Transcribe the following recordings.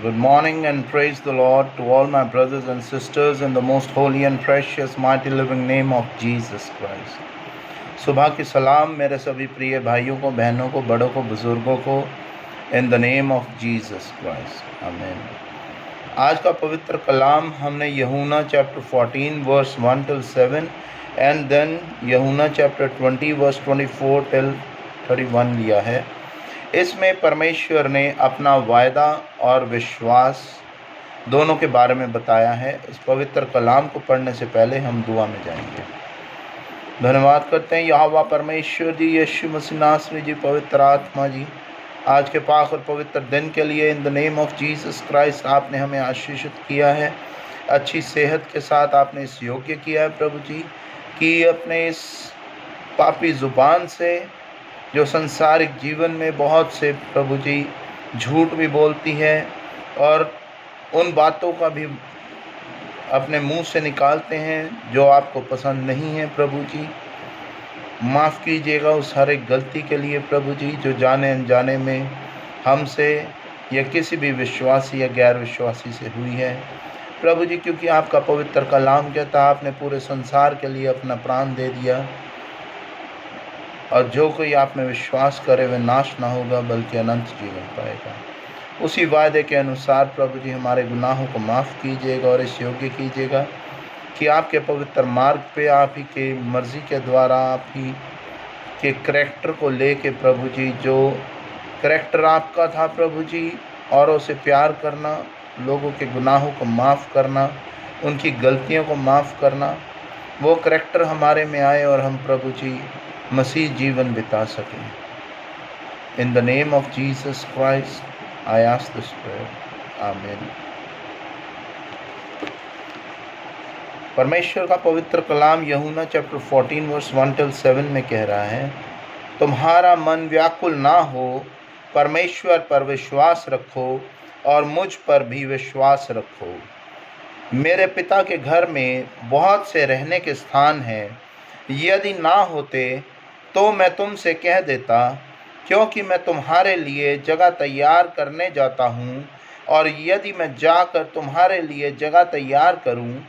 Good morning and praise the Lord to all my brothers and sisters in the most holy and precious mighty living name of Jesus Christ. सुबह की सलाम मेरे सभी प्रिय भाइयों को, बहनों को, बड़ों को, बुजुर्गों को in the name of Jesus Christ, आमीन। आज का पवित्र कलाम हमने यूहन्ना chapter 14 verse 1 till 7 and then यूहन्ना चैप्टर 20 वर्स 24 till 31 लिया है। इसमें परमेश्वर ने अपना वायदा और विश्वास दोनों के बारे में बताया है। इस पवित्र कलाम को पढ़ने से पहले हम दुआ में जाएंगे। धन्यवाद करते हैं यहोवा परमेश्वर जी, यीशु मसीह नासरी जी, पवित्र आत्मा जी, आज के पाक और पवित्र दिन के लिए इन the name of Jesus Christ आपने हमें आशीषित किया है। अच्छी सेहत के साथ आपने इस योग्य किया है प्रभु जी कि अपने इस पापी ज़ुबान से जो संसारिक जीवन में बहुत से प्रभु जी झूठ भी बोलती है और उन बातों का भी अपने मुंह से निकालते हैं जो आपको पसंद नहीं है प्रभु जी। माफ़ कीजिएगा उस हर एक गलती के लिए प्रभु जी जो जाने अनजाने में हमसे या किसी भी विश्वासी या गैर विश्वासी से हुई है प्रभु जी, क्योंकि आपका पवित्र कलाम कहता है आपने पूरे संसार के लिए अपना प्राण दे दिया और जो कोई आप में विश्वास करे वह नाश ना होगा बल्कि अनंत जीवन पाएगा। उसी वायदे के अनुसार प्रभु जी हमारे गुनाहों को माफ़ कीजिएगा और इस योग्य कीजिएगा कि आपके पवित्र मार्ग पे आप ही के मर्ज़ी के द्वारा आप ही के करैक्टर को लेके प्रभु जी, जो करैक्टर आपका था प्रभु जी, औरों से प्यार करना, लोगों के गुनाहों को माफ़ करना, उनकी गलतियों को माफ़ करना, वो करैक्टर हमारे में आए और हम प्रभु जी मसीह जीवन बिता सकें। इन the name of Jesus Christ I ask this prayer, आमीन। परमेश्वर का पवित्र कलाम यूहन्ना चैप्टर 14 वर्स 1 till 7 में कह रहा है, तुम्हारा मन व्याकुल ना हो, परमेश्वर पर विश्वास रखो और मुझ पर भी विश्वास रखो। मेरे पिता के घर में बहुत से रहने के स्थान हैं, यदि ना होते तो मैं तुमसे कह देता, क्योंकि मैं तुम्हारे लिए जगह तैयार करने जाता हूँ, और यदि मैं जाकर तुम्हारे लिए जगह तैयार करूँ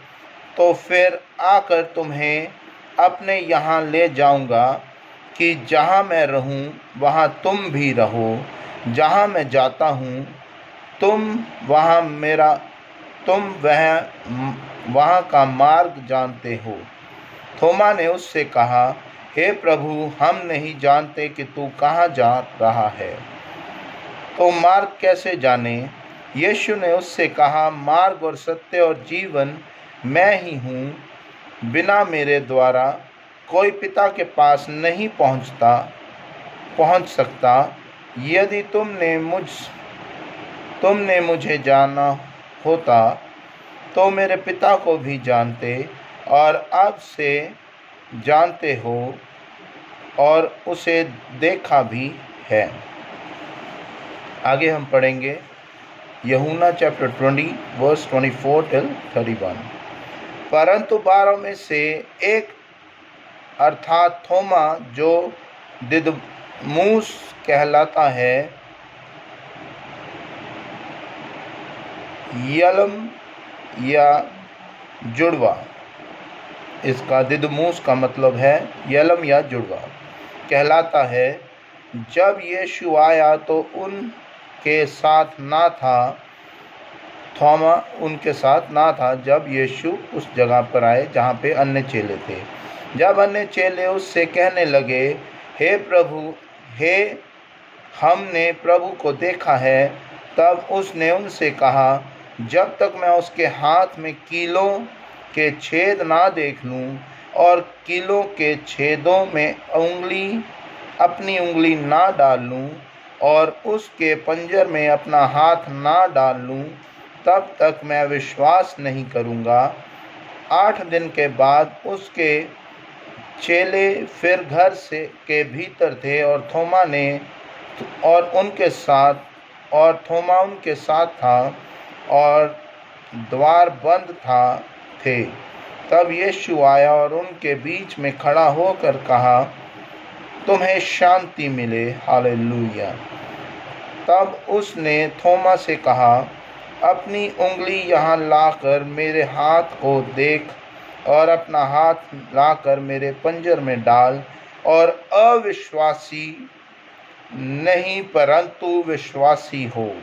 तो फिर आकर तुम्हें अपने यहाँ ले जाऊँगा कि जहाँ मैं रहूँ वहाँ तुम भी रहो। जहाँ मैं जाता हूँ तुम वहाँ का मार्ग जानते हो। थोमा ने उससे कहा, हे प्रभु, हम नहीं जानते कि तू कहाँ जा रहा है, तो मार्ग कैसे जाने? यीशु ने उससे कहा, मार्ग और सत्य और जीवन मैं ही हूँ। बिना मेरे द्वारा कोई पिता के पास नहीं पहुँच सकता। यदि तुमने मुझे जाना होता तो मेरे पिता को भी जानते और अब से जानते हो और उसे देखा भी है। आगे हम पढ़ेंगे यूहन्ना चैप्टर 20 वर्स 24 till 31। परंतु 12 में से एक अर्थात थोमा, जो दिदुमुस कहलाता है, यलम या जुड़वा, इसका दिदुमुस का मतलब है यलम या जुड़वा कहलाता है, जब यीशु आया तो उनके साथ ना था। थोमा उनके साथ ना था जब यीशु उस जगह पर आए जहाँ पे अन्य चेले थे। जब अन्य चेले उससे कहने लगे, हे प्रभु, हमने प्रभु को देखा है, तब उसने उनसे कहा, जब तक मैं उसके हाथ में कीलों के छेद ना देख लूं और कीलों के छेदों में अपनी उंगली ना डाल लूं और उसके पंजर में अपना हाथ ना डाल लूं, तब तक मैं विश्वास नहीं करूंगा। 8 दिन के बाद उसके चेले फिर घर के भीतर थे और थोमा उनके साथ था और द्वार बंद थे। तब यीशु आया और उनके बीच में खड़ा होकर कहा, तुम्हें शांति मिले। हालेलुया। तब उसने थोमा से कहा, अपनी उंगली यहाँ लाकर मेरे हाथ को देख और अपना हाथ लाकर मेरे पंजर में डाल और अविश्वासी नहीं परंतु विश्वासी हो।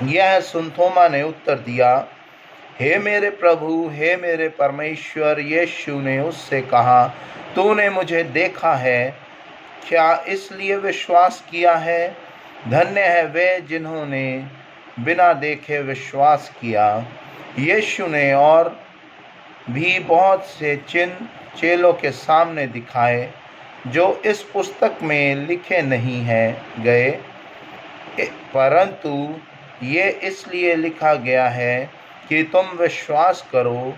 यह सुन थोमा ने उत्तर दिया, हे मेरे प्रभु, हे मेरे परमेश्वर। यीशु ने उससे कहा, तूने मुझे देखा है, क्या इसलिए विश्वास किया है? धन्य है वे जिन्होंने बिना देखे विश्वास किया। यीशु ने और भी बहुत से चिन्ह चेलों के सामने दिखाए जो इस पुस्तक में लिखे नहीं हैं गए, परंतु ये इसलिए लिखा गया है कि तुम विश्वास करो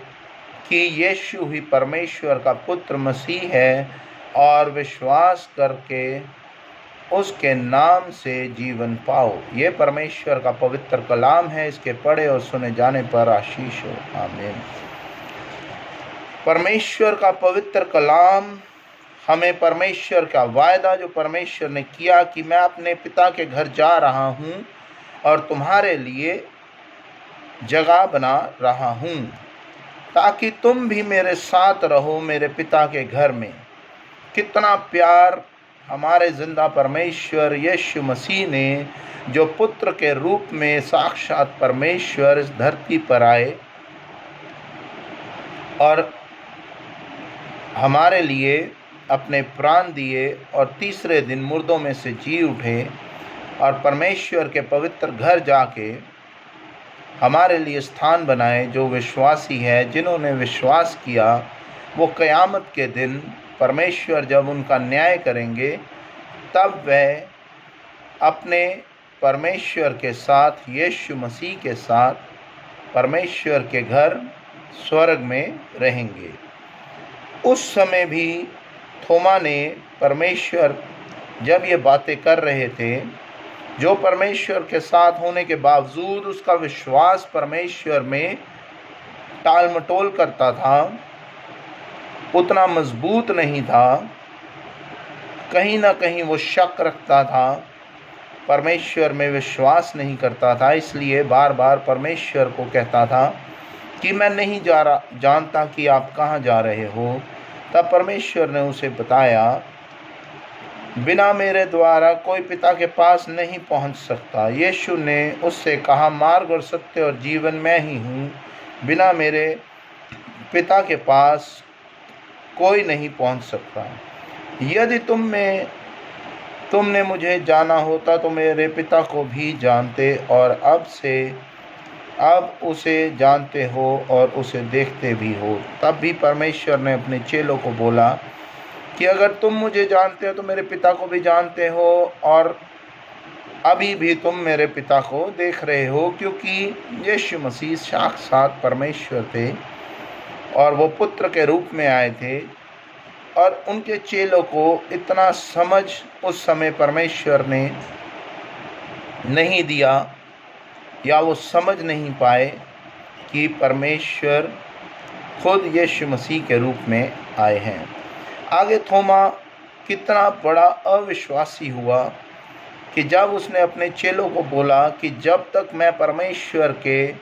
कि यीशु ही परमेश्वर का पुत्र मसीह है, और विश्वास करके उसके नाम से जीवन पाओ। ये परमेश्वर का पवित्र कलाम है। इसके पढ़े और सुने जाने पर आशीष हो। आमीन। परमेश्वर का पवित्र कलाम हमें परमेश्वर का वायदा जो परमेश्वर ने किया कि मैं अपने पिता के घर जा रहा हूँ और तुम्हारे लिए जगह बना रहा हूँ ताकि तुम भी मेरे साथ रहो मेरे पिता के घर में। कितना प्यार हमारे जिंदा परमेश्वर यीशु मसीह ने, जो पुत्र के रूप में साक्षात परमेश्वर इस धरती पर आए और हमारे लिए अपने प्राण दिए और तीसरे दिन मुर्दों में से जी उठे और परमेश्वर के पवित्र घर जाके हमारे लिए स्थान बनाए। जो विश्वासी है, जिन्होंने विश्वास किया, वो क़यामत के दिन परमेश्वर जब उनका न्याय करेंगे तब वह अपने परमेश्वर के साथ, यीशु मसीह के साथ परमेश्वर के घर स्वर्ग में रहेंगे। उस समय भी थोमा ने परमेश्वर जब ये बातें कर रहे थे, जो परमेश्वर के साथ होने के बावजूद उसका विश्वास परमेश्वर में टाल मटोल करता था, उतना मजबूत नहीं था, कहीं ना कहीं वो शक रखता था, परमेश्वर में विश्वास नहीं करता था। इसलिए बार बार परमेश्वर को कहता था कि मैं नहीं जानता कि आप कहाँ जा रहे हो। तब परमेश्वर ने उसे बताया, बिना मेरे द्वारा कोई पिता के पास नहीं पहुंच सकता। यीशु ने उससे कहा, मार्ग और सत्य और जीवन मैं ही हूँ। बिना मेरे पिता के पास कोई नहीं पहुंच सकता। यदि तुमने मुझे जाना होता तो मेरे पिता को भी जानते और अब उसे जानते हो और उसे देखते भी हो। तब भी परमेश्वर ने अपने चेलों को बोला कि अगर तुम मुझे जानते हो तो मेरे पिता को भी जानते हो, और अभी भी तुम मेरे पिता को देख रहे हो, क्योंकि यीशु मसीह साक्षात परमेश्वर थे और वो पुत्र के रूप में आए थे। और उनके चेलों को इतना समझ उस समय परमेश्वर ने नहीं दिया, या वो समझ नहीं पाए कि परमेश्वर खुद यीशु मसीह के रूप में आए हैं। आगे थोमा कितना बड़ा अविश्वासी हुआ कि जब उसने अपने चेलों को बोला कि जब तक मैं परमेश्वर के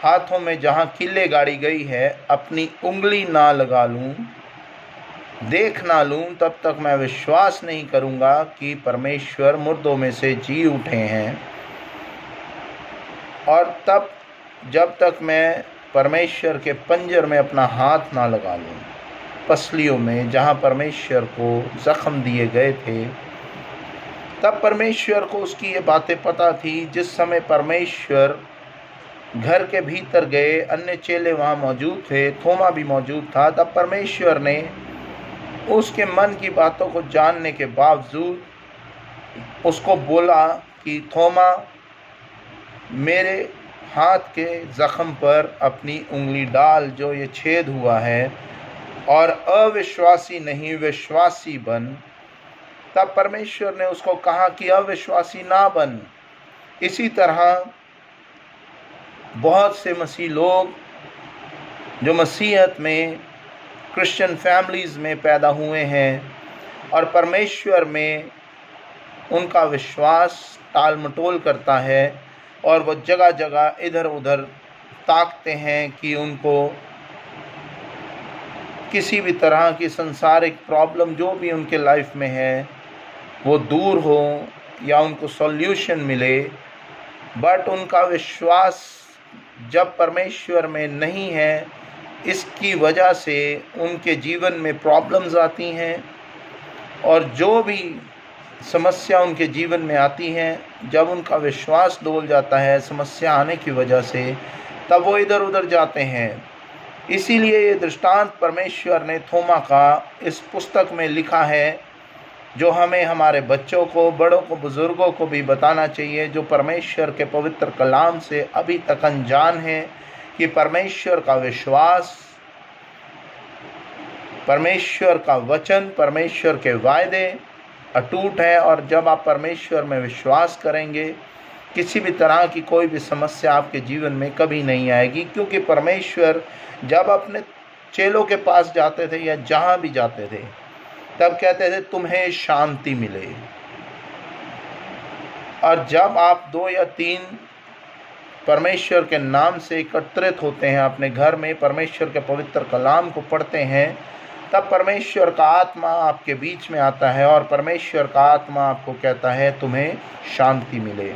हाथों में जहाँ किले गाड़ी गई है अपनी उंगली ना लगा लूँ, देख ना लूँ, तब तक मैं विश्वास नहीं करूँगा कि परमेश्वर मुर्दों में से जी उठे हैं। और तब जब तक मैं परमेश्वर के पंजर में अपना हाथ ना लगा लूँ, पसलियों में जहाँ परमेश्वर को ज़ख्म दिए गए थे, तब परमेश्वर को उसकी ये बातें पता थी। जिस समय परमेश्वर घर के भीतर गए, अन्य चेले वहाँ मौजूद थे, थोमा भी मौजूद था, तब परमेश्वर ने उसके मन की बातों को जानने के बावजूद उसको बोला कि थोमा, मेरे हाथ के ज़ख्म पर अपनी उंगली डाल जो ये छेद हुआ है, और अविश्वासी नहीं विश्वासी बन। तब परमेश्वर ने उसको कहा कि अविश्वासी ना बन। इसी तरह बहुत से मसीह लोग जो मसीहत में, क्रिश्चियन फैमिलीज़ में पैदा हुए हैं और परमेश्वर में उनका विश्वास टाल मटोल करता है, और वो जगह जगह इधर उधर ताकते हैं कि उनको किसी भी तरह की संसारिक प्रॉब्लम जो भी उनके लाइफ में है वो दूर हो या उनको सॉल्यूशन मिले, बट उनका विश्वास जब परमेश्वर में नहीं है, इसकी वजह से उनके जीवन में प्रॉब्लम्स आती हैं। और जो भी समस्या उनके जीवन में आती हैं, जब उनका विश्वास डोल जाता है समस्या आने की वजह से, तब वो इधर उधर जाते हैं। इसीलिए ये दृष्टांत परमेश्वर ने थोमा का इस पुस्तक में लिखा है, जो हमें हमारे बच्चों को, बड़ों को, बुज़ुर्गों को भी बताना चाहिए, जो परमेश्वर के पवित्र कलाम से अभी तक अनजान हैं, कि परमेश्वर का विश्वास, परमेश्वर का वचन, परमेश्वर के वायदे अटूट है। और जब आप परमेश्वर में विश्वास करेंगे, किसी भी तरह की कोई भी समस्या आपके जीवन में कभी नहीं आएगी, क्योंकि परमेश्वर जब अपने चेलों के पास जाते थे या जहाँ भी जाते थे, तब कहते थे तुम्हें शांति मिले। और जब आप 2 या 3 परमेश्वर के नाम से एकत्रित होते हैं, अपने घर में परमेश्वर के पवित्र कलाम को पढ़ते हैं, तब परमेश्वर का आत्मा आपके बीच में आता है और परमेश्वर का आत्मा आपको कहता है तुम्हें शांति मिले।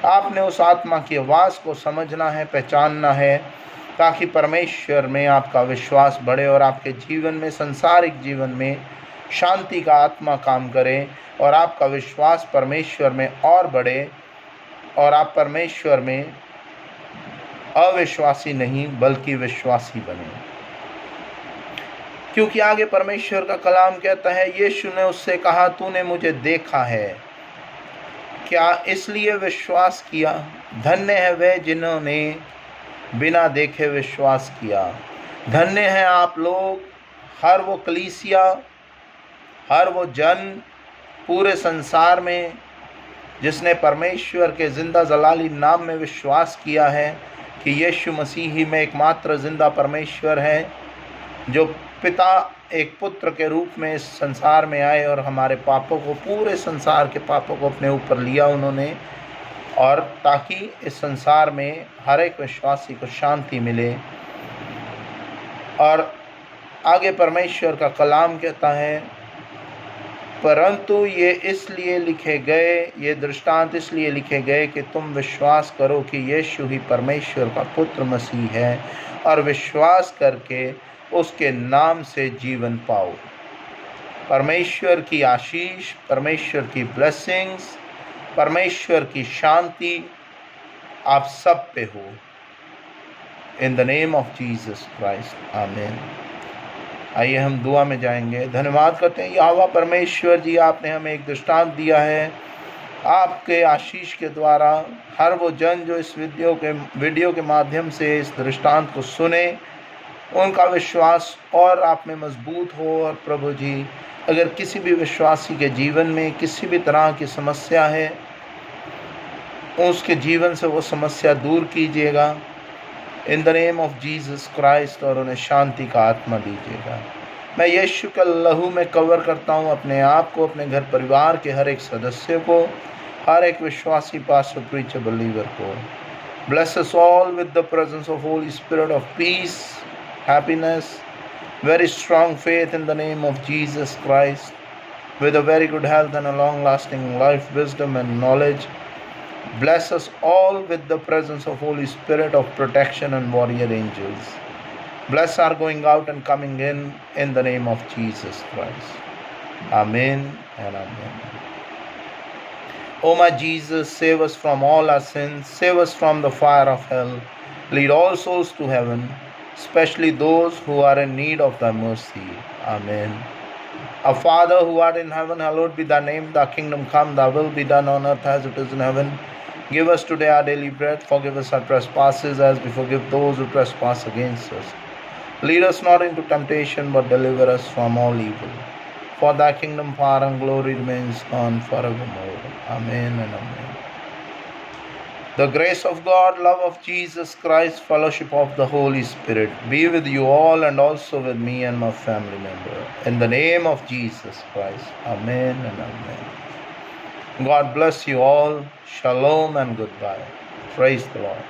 आपने उस आत्मा की आवाज़ को समझना है, पहचानना है, ताकि परमेश्वर में आपका विश्वास बढ़े और आपके जीवन में, संसारिक जीवन में शांति का आत्मा काम करे और आपका विश्वास परमेश्वर में और बढ़े और आप परमेश्वर में अविश्वासी नहीं बल्कि विश्वासी बने। क्योंकि आगे परमेश्वर का कलाम कहता है, यीशु ने उससे कहा, तूने मुझे देखा है, क्या इसलिए विश्वास किया? धन्य है वे जिन्होंने बिना देखे विश्वास किया। धन्य है आप लोग, हर वो कलीसिया, हर वो जन पूरे संसार में जिसने परमेश्वर के ज़िंदा जलाली नाम में विश्वास किया है कि यीशु मसीह ही में एकमात्र ज़िंदा परमेश्वर है, जो पिता एक पुत्र के रूप में इस संसार में आए और हमारे पापों को, पूरे संसार के पापों को अपने ऊपर लिया उन्होंने, और ताकि इस संसार में हर एक विश्वासी को शांति मिले। और आगे परमेश्वर का कलाम कहता है, परंतु ये इसलिए लिखे गए, ये दृष्टांत इसलिए लिखे गए कि तुम विश्वास करो कि यीशु ही परमेश्वर का पुत्र मसीह है, और विश्वास करके उसके नाम से जीवन पाओ। परमेश्वर की आशीष, परमेश्वर की ब्लेसिंग्स, परमेश्वर की शांति आप सब पे हो। इन the name of Jesus Christ, आमीन। आइए हम दुआ में जाएंगे। धन्यवाद करते हैं यहोवा परमेश्वर जी, आपने हमें एक दृष्टांत दिया है आपके आशीष के द्वारा। हर वो जन जो इस वीडियो के माध्यम से इस दृष्टांत को सुने, उनका विश्वास और आप में मजबूत हो। और प्रभु जी, अगर किसी भी विश्वासी के जीवन में किसी भी तरह की समस्या है, उसके जीवन से वो समस्या दूर कीजिएगा इन the name of Jesus Christ, और उन्हें शांति का आत्मा दीजिएगा। मैं यीशु के लहू में कवर करता हूँ अपने आप को, अपने घर परिवार के हर एक सदस्य को, हर एक विश्वासी पास्टर, प्रीचर, बिलीवर को। Bless us all with the presence of Holi spirit of peace, happiness, very strong faith in the name of Jesus Christ, with a very good health and a long lasting life, wisdom and knowledge. Bless us all with the presence of Holy Spirit of protection and warrior angels. Bless our going out and coming in the name of Jesus Christ. Amen and amen. O my Jesus, save us from all our sins, save us from the fire of hell, lead all souls to heaven, especially those who are in need of thy mercy. Amen. Our Father who art in heaven, hallowed be thy name. Thy kingdom come, thy will be done on earth as it is in heaven. Give us today our daily bread. Forgive us our trespasses as we forgive those who trespass against us. Lead us not into temptation, but deliver us from all evil. For thy kingdom, power and glory remains on forevermore. Amen and amen. The grace of God, love of Jesus Christ, fellowship of the Holy Spirit be with you all and also with me and my family member. In the name of Jesus Christ. Amen and amen. God bless you all. Shalom and goodbye. Praise the Lord.